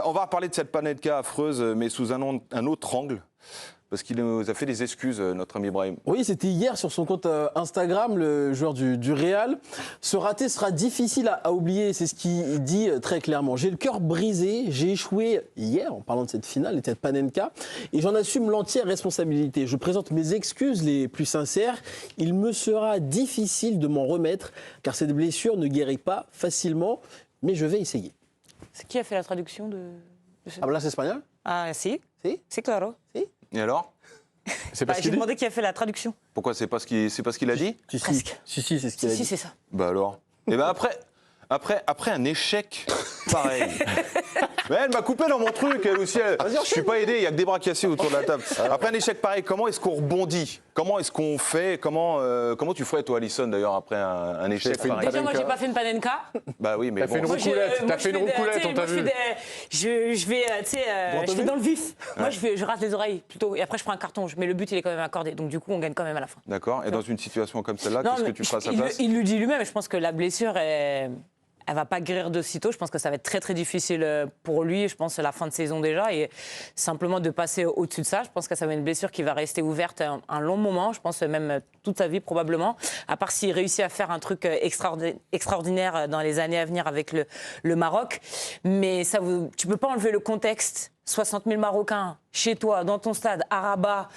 On va reparler de cette Panenka affreuse, mais sous un autre angle. Parce qu'il nous a fait des excuses, notre ami Brahim. Oui, c'était hier sur son compte Instagram, le joueur du Real. Ce raté sera difficile à oublier, c'est ce qu'il dit très clairement. J'ai le cœur brisé, j'ai échoué hier en parlant de cette finale, de cette Panenka, et j'en assume l'entière responsabilité. Je présente mes excuses les plus sincères. Il me sera difficile de m'en remettre, car cette blessure ne guérit pas facilement, mais je vais essayer. C'est qui a fait la traduction de ce... ¿Hablas espagnol? Ah, si. Si? C'est claro. Si? Et alors? J'ai demandé qui a fait la traduction. Pourquoi? C'est pas ce qu'il a dit? Presque. Si, c'est ce qu'il a dit. Si, c'est ça. Bah alors. Et ben après un échec pareil. Mais elle m'a coupé dans mon truc, elle aussi. Je suis pas aidé, il y a que des bras cassés autour de la table. Après un échec pareil, comment est-ce qu'on rebondit? Comment est-ce qu'on fait? Comment tu ferais toi, Alison, d'ailleurs, après un échec pareil? Déjà, moi, j'ai pas fait une Panenka. Bah oui, mais t'as fait une roucoulette. T'as fait une roucoulette, on t'a vu. Je vais dans le vif. Moi, je rase les oreilles plutôt. Et après, je prends un carton. Mais le but, il est quand même accordé. Donc, du coup, on gagne quand même à la fin. D'accord. Et dans une situation comme celle-là, qu'est-ce que tu feras à sa place? Il le dit lui-même. Je pense que la blessure est... Elle va pas guérir de sitôt. Je pense que ça va être très, très difficile pour lui. Je pense la fin de saison déjà. Et simplement de passer au-dessus de ça, je pense que ça va être une blessure qui va rester ouverte un long moment. Je pense même toute sa vie probablement. À part s'il réussit à faire un truc extraordinaire dans les années à venir avec le Maroc. Mais tu peux pas enlever le contexte. 60 000 Marocains chez toi, dans ton stade, à Rabat,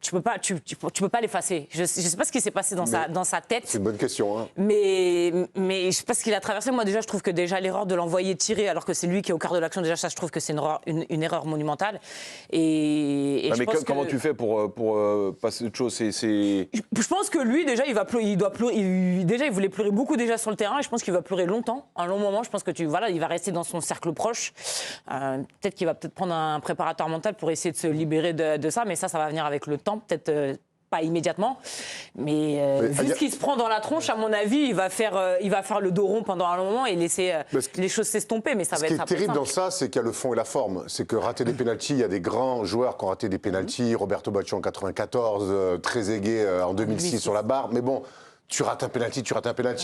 tu peux pas l'effacer. Je sais pas ce qui s'est passé dans sa tête. C'est une bonne question. Hein. Mais je sais pas ce qu'il a traversé. Moi, déjà, je trouve que déjà l'erreur de l'envoyer tirer, alors que c'est lui qui est au cœur de l'action, déjà, ça, je trouve que c'est une erreur monumentale. Et mais comment tu fais pour passer autre chose? Je pense que lui, déjà, il doit pleurer. Déjà, il voulait pleurer beaucoup déjà sur le terrain, et je pense qu'il va pleurer longtemps, un long moment. Je pense que il va rester dans son cercle proche. Peut-être qu'il va prendre un préparateur mental pour essayer de se libérer de ça, mais ça va venir avec le temps, peut-être pas immédiatement. Mais vu ce qu'il se prend dans la tronche, à mon avis, il va faire le dos rond pendant un long moment et laisser les choses s'estomper, mais ça va être... Ce qui est terrible dans ça, c'est qu'il y a le fond et la forme. C'est que rater des pénaltys, il y a des grands joueurs qui ont raté des pénaltys, Roberto Baggio en 94, Trezeguet en 2006 sur la barre, mais bon... Tu rates un pénalty.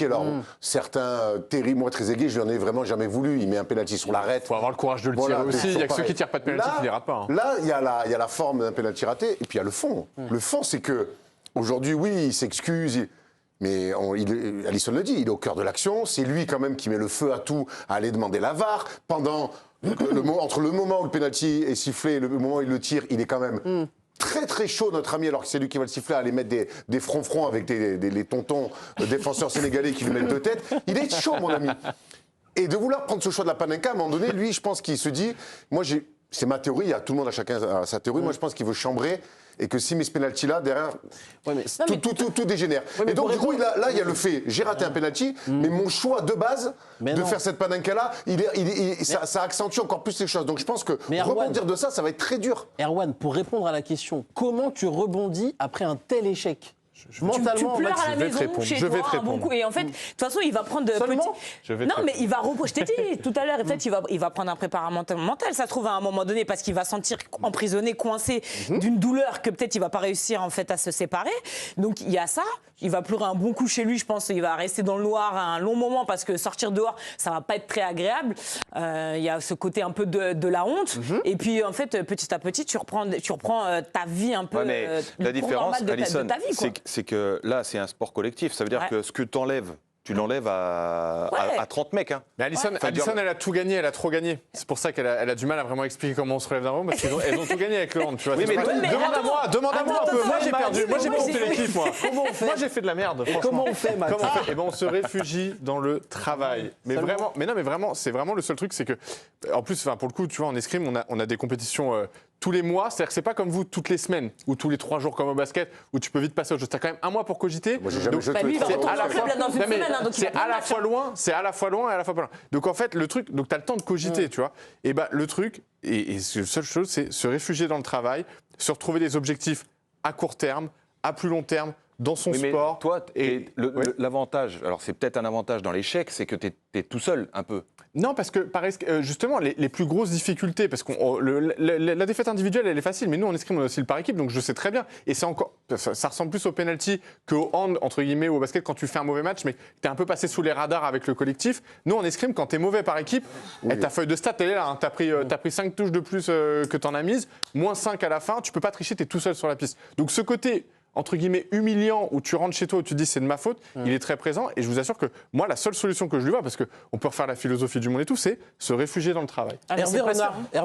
Alors, certains terribles, moi, Trezeguet, je n'en ai vraiment jamais voulu. Il met un pénalty sur l'arête. Il faut avoir le courage de le tirer aussi. Il y a que ceux qui ne tirent pas de pénalty qui ne les ratent pas. Hein. Là, il y a la forme d'un pénalty raté, et puis il y a le fond. Le fond, c'est que aujourd'hui, oui, il s'excuse, mais Alisson le dit, il est au cœur de l'action. C'est lui, quand même, qui met le feu à tout, à aller demander la VAR. Entre le moment où le pénalty est sifflé et le moment où il le tire, il est quand même... Très très chaud, notre ami, alors que c'est lui qui va le siffler, à aller mettre des fronts avec les tontons défenseurs sénégalais qui lui mettent deux têtes. Il est chaud, mon ami. Et de vouloir prendre ce choix de la Panenka, à un moment donné, lui, je pense qu'il se dit, c'est ma théorie, tout le monde a chacun sa théorie, moi je pense qu'il veut chambrer et que s'il met ce penalty-là, derrière, tout dégénère. Et donc, du coup, là, il y a le fait, j'ai raté un penalty, mais mon choix de base faire cette Panenka-là, ça accentue encore plus les choses. Donc, je pense que rebondir de ça, ça va être très dur. Erwan, pour répondre à la question, comment tu rebondis après un tel échec? Mentalement, tu pleures à la maison, chez toi, un bon coup. Et en fait, de toute façon, il va prendre de petits... Non, mais il va je t'ai dit tout à l'heure, en fait, il va prendre un préparateur mental, ça se trouve, à un moment donné, parce qu'il va sentir emprisonné, coincé d'une douleur que peut-être il va pas réussir, en fait, à se séparer. Donc, il y a ça. Il va pleurer un bon coup chez lui, je pense. Il va rester dans le noir un long moment, parce que sortir dehors, ça va pas être très agréable. Il y a ce côté un peu de la honte. Et puis, en fait, petit à petit, tu reprends ta vie un peu... mais la différence, Alison, c'est que là, c'est un sport collectif. Ça veut dire que ce que tu l'enlèves à 30 mecs. Hein. Mais Alison, elle a tout gagné, elle a trop gagné. C'est pour ça qu'elle a du mal à vraiment expliquer comment on se relève d'un rond, parce qu'elles ont tout gagné avec le hand. Tu vois, demande à moi un peu. Moi, j'ai perdu. Moi, j'ai monté l'équipe, moi. Comment on fait? Moi, j'ai fait de la merde. Comment on fait, Max? Eh ben, on se réfugie dans le travail. Mais vraiment, c'est vraiment le seul truc, c'est que, en plus, pour le coup, tu vois, en escrime, on a des compétitions tous les mois, c'est-à-dire que c'est pas comme vous toutes les semaines ou tous les 3 jours comme au basket où tu peux vite passer au jeu. Tu as quand même un mois pour cogiter. Moi, j'ai jamais joué c'est à la fois loin et à la fois pas loin. Donc en fait, le truc, donc tu as le temps de cogiter, tu vois. Et bah le truc, et la seule chose, c'est se réfugier dans le travail, se retrouver des objectifs à court terme, à plus long terme, dans son Oui, mais sport. toi, et l'avantage, alors c'est peut-être un avantage dans l'échec, c'est que tu es tout seul un peu. Non, parce que justement, les plus grosses difficultés, parce que la défaite individuelle, elle est facile, mais nous, en escrime, on a aussi le par équipe, donc je sais très bien. Et c'est encore, ça ressemble plus au penalty qu'au hand, entre guillemets, ou au basket, quand tu fais un mauvais match, mais tu es un peu passé sous les radars avec le collectif. Nous, en escrime, quand tu es mauvais par équipe, ta feuille de stats, elle est là. Hein, tu as pris 5 touches de plus que tu en as mises, moins 5 à la fin, tu peux pas tricher, tu es tout seul sur la piste. Donc ce côté entre guillemets humiliant où tu rentres chez toi où tu te dis c'est de ma faute, il est très présent et je vous assure que moi la seule solution que je lui vois, parce qu'on peut refaire la philosophie du monde et tout, c'est se réfugier dans le travail. Hervé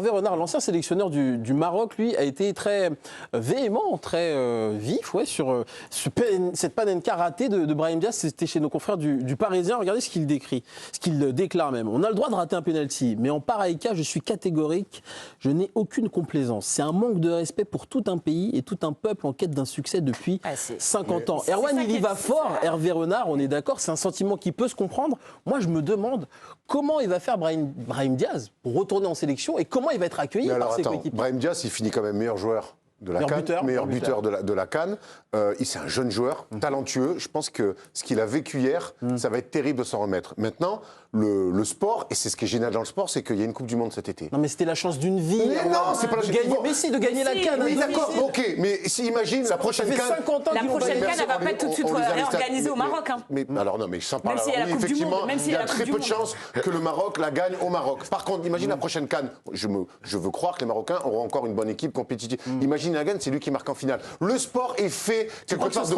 Renard, l'ancien sélectionneur du Maroc, lui, a été très véhément, très vif sur cette Panenka ratée de Brahim Diaz. C'était chez nos confrères du Parisien. Regardez ce qu'il décrit, ce qu'il déclare même. On a le droit de rater un penalty, mais en pareil cas, je suis catégorique. Je n'ai aucune complaisance. C'est un manque de respect pour tout un pays et tout un peuple en quête d'un succès depuis 50 ans. Erwan, il y va fort. Hervé Renard, on est d'accord, c'est un sentiment qui peut se comprendre. Moi, je me demande comment il va faire Brahim Diaz pour retourner en sélection et comment il va être accueilli par ses coéquipiers. Brahim Diaz, il finit quand même meilleur joueur de la CAN, meilleur buteur de la CAN. C'est un jeune joueur, talentueux. Je pense que ce qu'il a vécu hier, ça va être terrible de s'en remettre. Maintenant, le sport, et c'est ce qui est génial dans le sport, c'est qu'il y a une Coupe du Monde cet été. Non, mais c'était la chance d'une vie. Mais non, c'est pas la chance. Mais si, de gagner la CAN. Oui, d'accord, ok. Mais si, imagine, la prochaine CAN. La prochaine CAN, elle va pas être tout de suite réorganisée au Maroc. Mais alors, non, mais sans parler. Même si Oui, effectivement, il y a très peu de chances chances que le Maroc la gagne au Maroc. Par contre, imagine la prochaine CAN. Je veux croire que les Marocains auront encore une bonne équipe compétitive. Imagine la gagne, c'est lui qui marque en finale. Le sport est fait.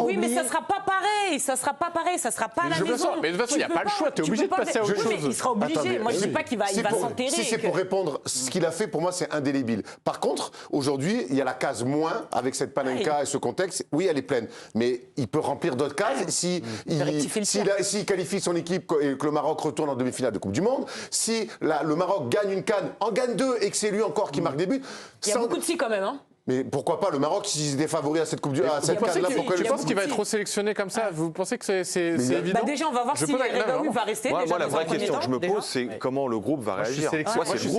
Oui, mais ça sera pas pareil. Ça sera pas pareil. Ça sera pas à la maison. Mais de toute façon, il n'y a pas le choix. Tu es obligé de passer à autre chose. Il sera obligé. Moi, je ne dis pas qu'il va s'enterrer. Si c'est pour répondre, ce qu'il a fait, pour moi, c'est indélébile. Par contre, aujourd'hui, il y a la case moins avec cette Panenka et ce contexte. Oui, elle est pleine. Mais il peut remplir d'autres cases s'il qualifie son équipe et que le Maroc retourne en demi-finale de Coupe du Monde. Si le Maroc gagne une CAN, en gagne 2 et que c'est lui encore qui marque des buts. Il y a beaucoup de si quand même. Hein. Mais pourquoi pas le Maroc, s'ils étaient favoris à cette Coupe du Monde, à cette CAN-là, pourquoi tu penses qu'il va être trop sélectionné comme ça? Vous pensez que c'est évident? Déjà, on va voir si Redaoui va rester. Moi, la vraie question que je me pose, c'est comment le groupe va réagir. Moi, je suis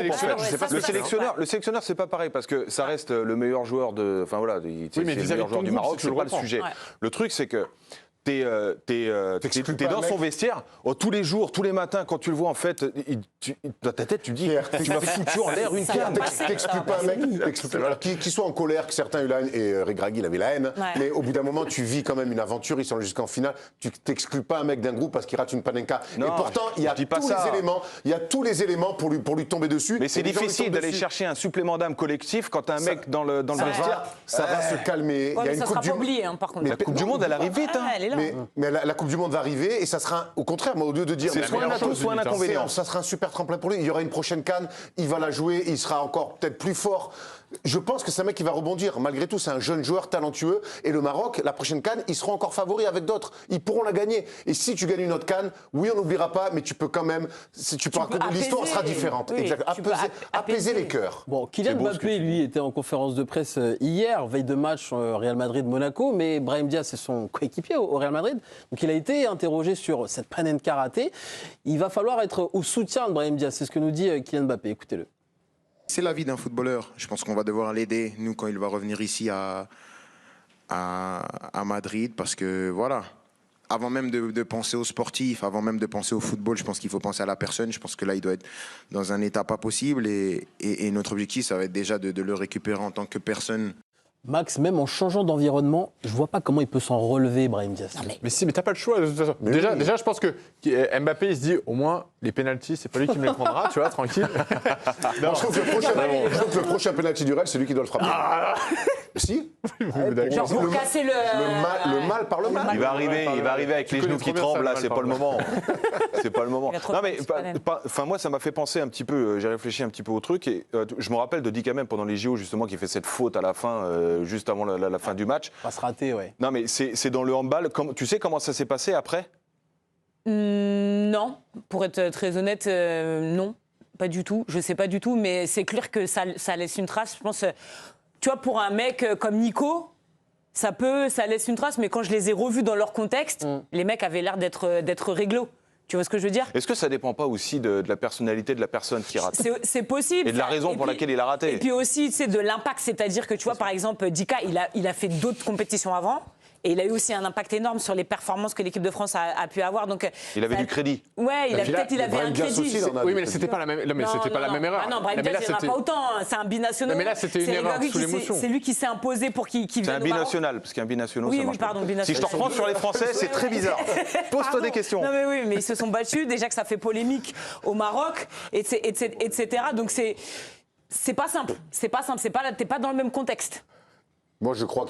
sélectionneur. Le sélectionneur, c'est pas pareil parce que ça reste le meilleur joueur de. Enfin voilà, c'est le meilleur joueur du Maroc, c'est pas le sujet. Le truc, c'est que. T'es dans son vestiaire, tous les jours, tous les matins, quand tu le vois, en fait, dans ta tête, tu dis, tu m'as foutu en l'air une canne. T'exclus pas un mec, qui soit en colère, que certains eu la haine, et Regragui, il avait la haine, mais au bout d'un moment, tu vis quand même une aventure, ils sont jusqu'en finale, tu t'exclus pas un mec d'un groupe parce qu'il rate une Panenka. Et pourtant, il y a tous les éléments pour lui tomber dessus. Mais c'est difficile d'aller chercher un supplément d'âme collectif quand t'as un mec dans le vestiaire. Ça va se calmer. Il y a une Coupe du Monde, par contre. La Coupe du Monde, elle arrive vite. Mais la Coupe du Monde va arriver et ça sera, au contraire, moi, au lieu de dire c'est soit un atout, soit un inconvénient. Ça sera un super tremplin pour lui. Il y aura une prochaine CAN, il va la jouer, il sera encore peut-être plus fort. Je pense que c'est un mec qui va rebondir. Malgré tout, c'est un jeune joueur talentueux. Et le Maroc, la prochaine CAN, ils seront encore favoris avec d'autres. Ils pourront la gagner. Et si tu gagnes une autre CAN, oui, on n'oubliera pas, mais tu peux quand même. L'histoire sera différente. Oui, apaiser les cœurs. Bon, Kylian Mbappé, lui, était en conférence de presse hier, veille de match Real Madrid-Monaco, mais Brahim Diaz, c'est son coéquipier au Real Madrid. Donc il a été interrogé sur cette Panenka ratée. Il va falloir être au soutien de Brahim Diaz. C'est ce que nous dit Kylian Mbappé. Écoutez-le. C'est la vie d'un footballeur. Je pense qu'on va devoir l'aider, nous, quand il va revenir ici à Madrid, parce que, voilà, avant même de penser aux sportifs, avant même de penser au football, je pense qu'il faut penser à la personne. Je pense que là, il doit être dans un état pas possible. Et notre objectif, ça va être déjà de le récupérer en tant que personne. Max, même en changeant d'environnement, je vois pas comment il peut s'en relever, Brahim Diaz. Mais si, mais t'as pas le choix de toute façon. Déjà, je pense que Mbappé, il se dit, au moins, les pénaltys, c'est pas lui qui me les prendra, tu vois, tranquille. Je trouve que le prochain pénalty du Real, c'est lui qui doit le frapper. Si. Genre pour casser le mal par le mal. Il va arriver avec les genoux qui tremblent, là, c'est pas le moment. C'est pas le moment. Non, mais moi, ça m'a fait penser un petit peu, j'ai réfléchi un petit peu au truc, et je me rappelle de Dika même pendant les JO, justement, qui fait cette faute à la fin, juste avant la fin du match. Pas se rater, ouais. Non, mais c'est dans le handball. Tu sais comment ça s'est passé après ? Non, pour être très honnête, non, pas du tout. Je sais pas du tout, mais c'est clair que ça laisse une trace. Je pense, tu vois, pour un mec comme Nico, ça laisse une trace, mais quand je les ai revus dans leur contexte, les mecs avaient l'air d'être réglo. Tu vois ce que je veux dire ? Est-ce que ça dépend pas aussi de la personnalité de la personne qui rate ? C'est possible. Et de la raison pour laquelle il a raté. Et puis aussi, tu sais, de l'impact. C'est-à-dire que, tu vois, par exemple, Dika, il a fait d'autres compétitions avant. Et il a eu aussi un impact énorme sur les performances que l'équipe de France a pu avoir. Donc, Il avait du crédit. Ouais, il avait un crédit. Oui, mais c'était pas la même, la même erreur. Ah non, Brahim mais là, Diaz, il n'y en a c'était- pas autant. C'est un binational. Non, mais là, c'était une erreur sous l'émotion. C'est lui qui s'est imposé pour qu'il C'est vienne un au Maroc. binational, parce qu'un binational, Oui, ça oui, marche pardon, pas. binational. Si je te reprends sur les Français, c'est très bizarre. Pose-toi Pardon. des questions. Non mais oui, mais ils se sont battus. Déjà que ça fait polémique au Maroc, etc. Donc c'est pas simple. C'est pas simple. T'es pas dans le même contexte. Moi, je crois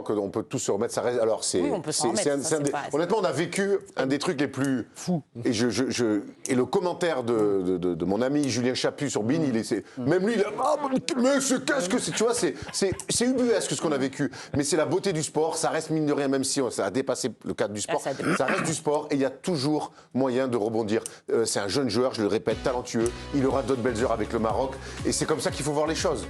qu'on peut tous se remettre. Ça reste. Alors, c'est. Oui, on peut s'en remettre, ça, c'est pas- Honnêtement, on a vécu un des trucs les plus fous. Et et le commentaire de mon ami Julien Chaput sur Bean, même lui, il a. Ah, mais qu'est-ce que c'est. Tu vois, c'est ubuesque ce qu'on a vécu. Mais c'est la beauté du sport. Ça reste mine de rien, même si ça a dépassé le cadre du sport. Ça reste du sport et il y a toujours moyen de rebondir. C'est un jeune joueur, je le répète, talentueux. Il aura d'autres belles heures avec le Maroc. Et c'est comme ça qu'il faut voir les choses.